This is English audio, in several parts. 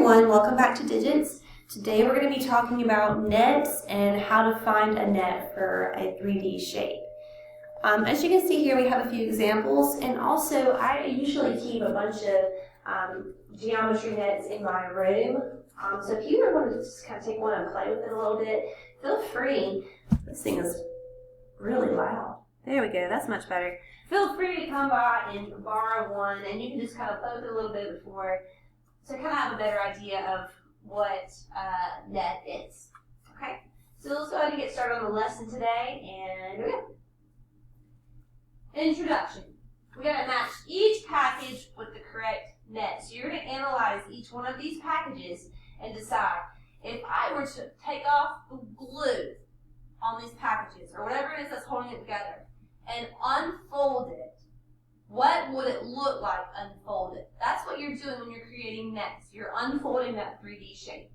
everyone, welcome back to Digits. Today we're going to be talking about nets and how to find a net for a 3D shape. As you can see here, we have a few examples, and also I usually keep a bunch of geometry nets in my room. So if you ever want to just kind of take one and play with it a little bit, feel free. This thing is really loud. There we go, that's much better. Feel free to come by and borrow one, and you can just kind of play with it a little bit before to kind of have a better idea of what net is. Okay, so let's go ahead and get started on the lesson today, and here we go. Introduction. We got to match each package with the correct net. So you're going to analyze each one of these packages and decide, if I were to take off the glue on these packages, or whatever it is that's holding it together, and unfold it, what would it look like unfolded? That's what you're doing when you're creating nets. You're unfolding that 3D shape.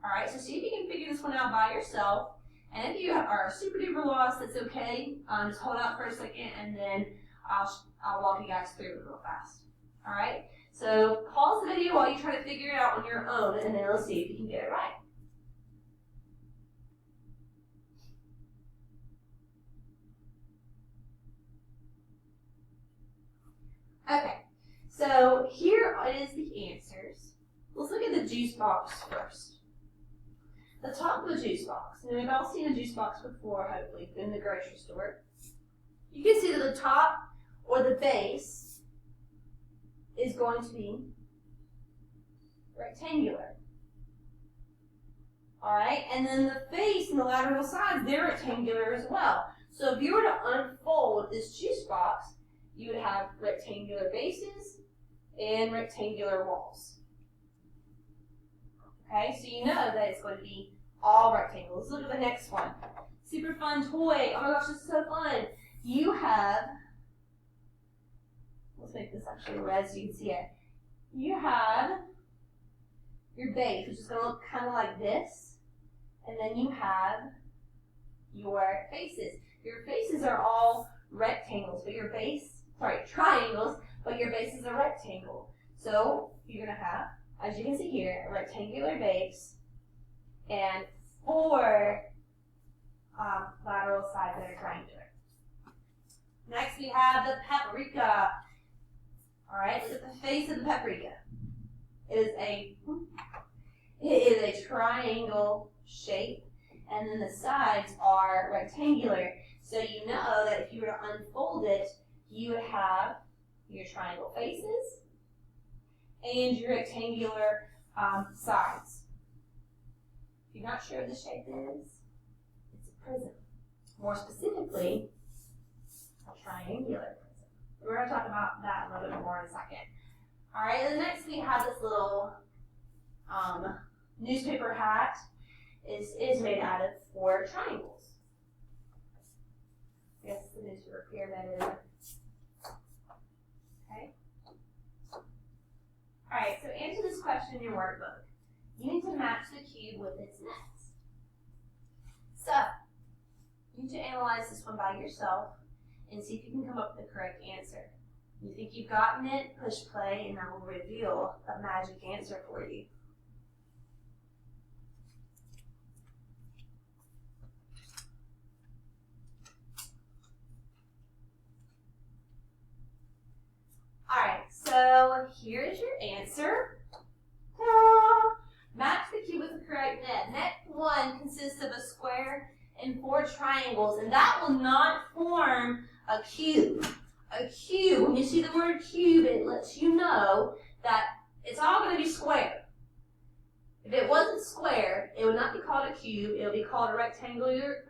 All right, so see if you can figure this one out by yourself. And if you are super duper lost, that's okay. Just hold out for a second, and then I'll walk you guys through it real fast. All right, so pause the video while you try to figure it out on your own, and then let's see if you can get it right. Okay, so here is the answers. Let's look at the juice box first. The top of the juice box. Now, we've all seen a juice box before, hopefully, in the grocery store. You can see that the top or the base is going to be rectangular. All right, and then the face and the lateral sides, they're rectangular as well. So if you were to unfold this juice box, you would have rectangular bases and rectangular walls. Okay, so you know that it's going to be all rectangles. Let's look at the next one. Super fun toy. Oh my gosh, this is so fun. You have, let's make this actually red so you can see it. You have your base, which is going to look kind of like this. And then you have your faces. Your faces are all rectangles, but your base, triangles, but your base is a rectangle. So you're going to have, as you can see here, a rectangular base and 4 lateral sides that are triangular. Next we have the paprika. All right, look at the face of the paprika. It is a triangle shape, and then the sides are rectangular. So you know that if you were to unfold it, you would have your triangle faces and your rectangular sides. If you're not sure what the shape is, it's a prism. More specifically, a triangular prism. We're going to talk about that a little bit more in a second. All right, and next we have this little newspaper hat. Is made out of 4 triangles. I guess the newspaper pyramid is. Okay. All right, so answer this question in your workbook. You need to match the cube with its nets. So, you need to analyze this one by yourself and see if you can come up with the correct answer. You think you've gotten it? Push play, and that will reveal a magic answer for you. So here's your answer. Ta-da! Match the cube with the correct net. Net 1 consists of a square and 4 triangles, and that will not form a cube. A cube, when you see the word cube, it lets you know that it's all going to be square. If it wasn't square, it would not be called a cube. It would be called a rectangular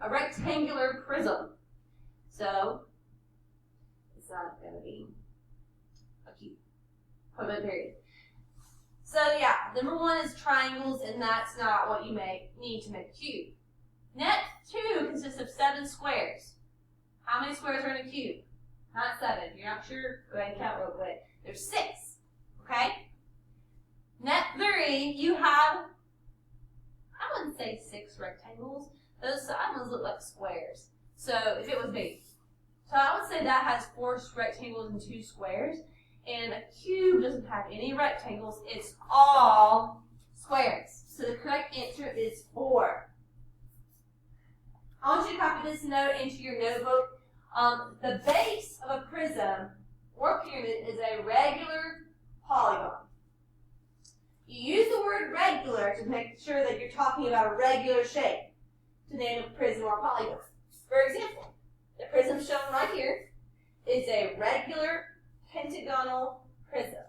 prism. So it's not going to be a cube. Period. So yeah, number 1 is triangles, and that's not what you need to make a cube. Net 2 consists of 7 squares. How many squares are in a cube? Not 7. If you're not sure, go ahead and count real quick. There's 6. Okay? Net 3, you have, I wouldn't say 6 rectangles. Those side ones look like squares. So if it was big. So I would say that has 4 rectangles and 2 squares. And a cube doesn't have any rectangles. It's all regular to make sure that you're talking about a regular shape to name a prism or polygon. For example, the prism shown right here is a regular pentagonal prism.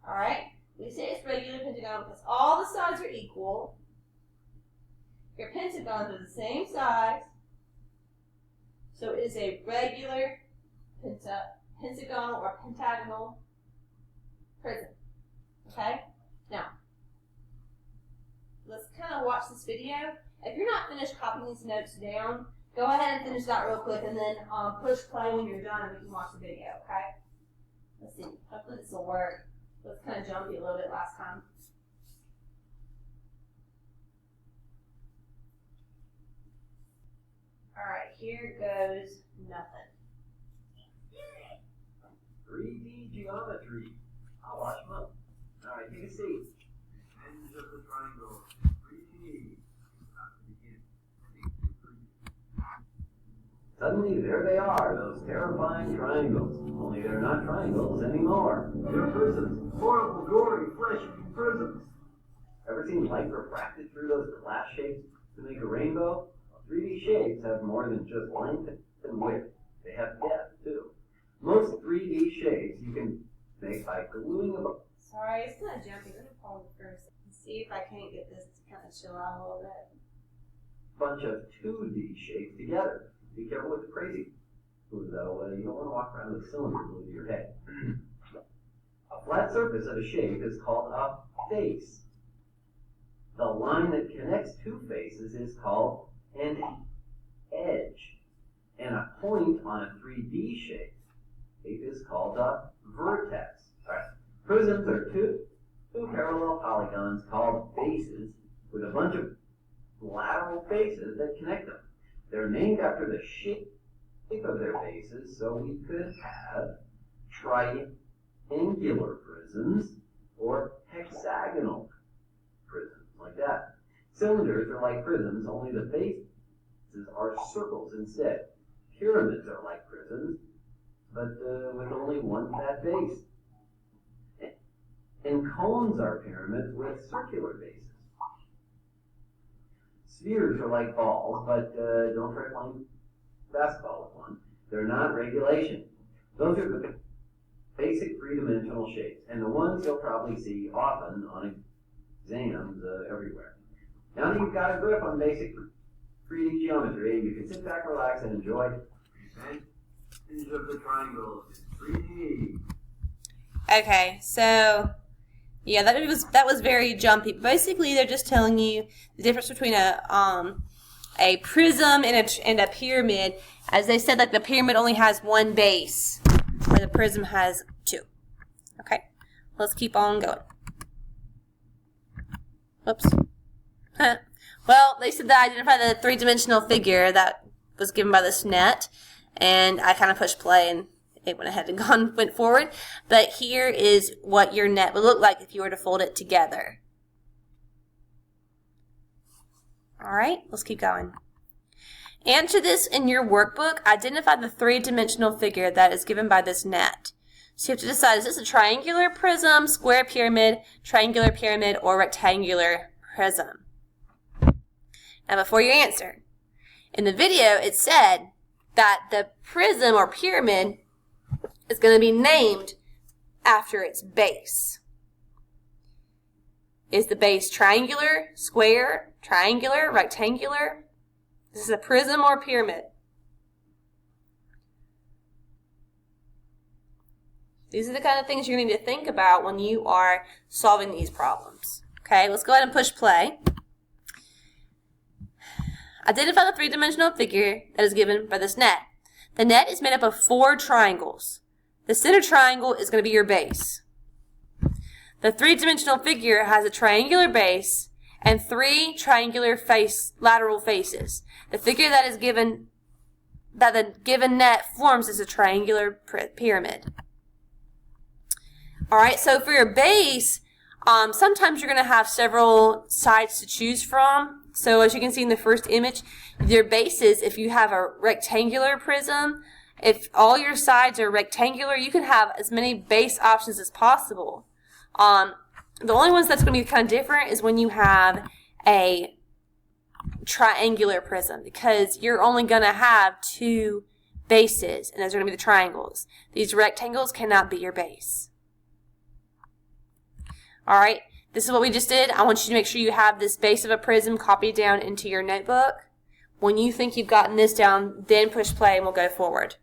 Alright? We say it's regular pentagonal because all the sides are equal. Your pentagons are the same size. So it is a regular pentagonal or pentagonal prism. Okay? Now, let's kind of watch this video. If you're not finished copying these notes down, go ahead and finish that real quick and then push play when you're done and we can watch the video, okay? Let's see. Hopefully this will work. It was kind of jumpy a little bit last time. Alright, here goes nothing. 3D geometry. I'll watch them up. Alright, take a seat. Ends of the triangle. 3D. Suddenly, there they are, those terrifying triangles. Only they're not triangles anymore. They're prisms. Horrible, gory, flesh-eating prisms. Ever seen light refracted through those glass shapes to make a rainbow? Well, 3D shapes have more than just length and width. They have depth, too. Most 3D shapes you can make by gluing a... Sorry, it's kind of jumpy. Let me pause it for a second and see if I can't get this to kind of chill out a little bit. bunch of 2D shapes together. Be careful with the crazy glue, though. You don't want to walk around with a cylinder glued to your head. A flat surface of a shape is called a face. The line that connects two faces is called an edge. And a point on a 3D shape is called a vertex. All right. Prisms are two parallel polygons called bases with a bunch of lateral faces that connect them. They're named after the shape of their bases, so we could have triangular prisms or hexagonal prisms, like that. Cylinders are like prisms, only the bases are circles instead. Pyramids are like prisms, but with only one fat base. And cones are pyramids with circular bases. Spheres are like balls, but don't try playing basketball with one. They're not regulation. Those are the basic three-dimensional shapes, and the ones you'll probably see often on exams everywhere. Now that you've got a grip on basic 3D geometry, you can sit back, relax, and enjoy percentage of the triangle in 3D. Okay, so yeah, that was very jumpy. Basically, they're just telling you the difference between a prism and a pyramid. As they said, like the pyramid only has one base, where the prism has two. Okay, let's keep on going. Whoops. Well, they said that identify the three-dimensional figure that was given by this net, and I kind of pushed play and it went ahead and went forward. But here is what your net would look like if you were to fold it together. All right, let's keep going. Answer this in your workbook. Identify the three-dimensional figure that is given by this net. So you have to decide, is this a triangular prism, square pyramid, triangular pyramid, or rectangular prism? Now before you answer, in the video it said that the prism or pyramid is going to be named after its base. Is the base triangular, square, triangular, rectangular? Is this a prism or a pyramid? These are the kind of things you're going to need to think about when you are solving these problems. Okay, let's go ahead and push play. Identify the three-dimensional figure that is given by this net. The net is made up of 4 triangles. The center triangle is going to be your base. The three-dimensional figure has a triangular base and 3 triangular lateral faces. The figure that is given, that the given net forms is a triangular pyramid. All right, so for your base, sometimes you're going to have several sides to choose from. So as you can see in the first image, your bases, if you have a rectangular prism, if all your sides are rectangular, you can have as many base options as possible. The only ones that's going to be kind of different is when you have a triangular prism, because you're only going to have two bases, and those are going to be the triangles. These rectangles cannot be your base. All right, this is what we just did. I want you to make sure you have this base of a prism copied down into your notebook. When you think you've gotten this down, then push play and we'll go forward.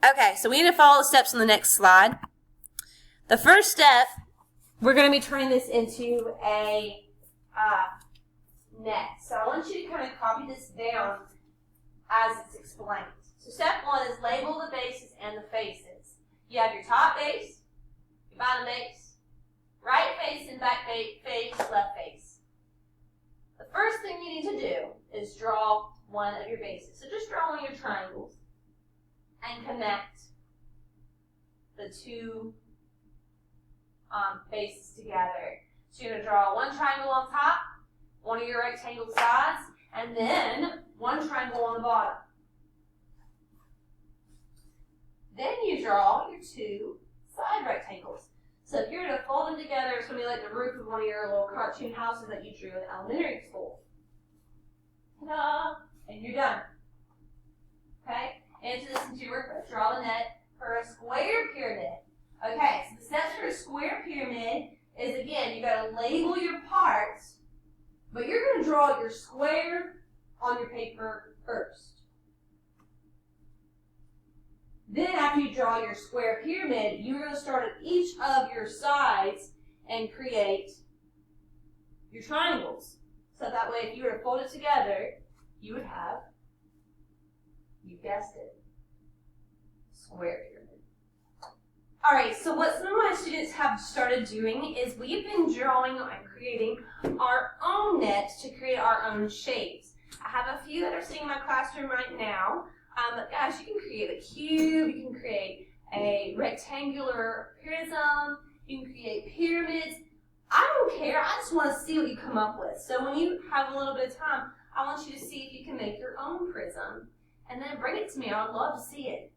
Okay, so we need to follow the steps on the next slide. The first step, we're going to be turning this into a net. So I want you to kind of copy this down as it's explained. So step one is label the bases and the faces. You have your top base, your bottom base, right face and back face, left face. The first thing you need to do is draw one of your bases. So just draw one of your triangles and connect the two bases together. So you're going to draw one triangle on top, one of your rectangle sides, and then one triangle on the bottom. Then you draw your two side rectangles. So if you're going to fold them together, it's going to be like the roof of one of your little cartoon houses that you drew in elementary school. Ta-da! And you're done. Okay? Enter this into your workbook. Draw the net for a square pyramid. Okay, so the steps for a square pyramid is, again, you got to label your parts, but you're going to draw your square on your paper first. Then after you draw your square pyramid, you're going to start at each of your sides and create your triangles. So that way, if you were to fold it together, you would have, you guessed it, square pyramid. All right, so what some of my students have started doing is we've been drawing and creating our own nets to create our own shapes. I have a few that are sitting in my classroom right now. Guys, you can create a cube, you can create a rectangular prism, you can create pyramids. I don't care, I just want to see what you come up with. So when you have a little bit of time, I want you to see if you can make your own prism, and then bring it to me. I would love to see it.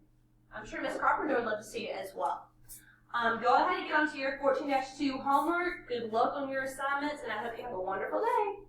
I'm sure Ms. Carpenter would love to see it as well. Go ahead and get onto your 14-2 homework. Good luck on your assignments, and I hope you have a wonderful day.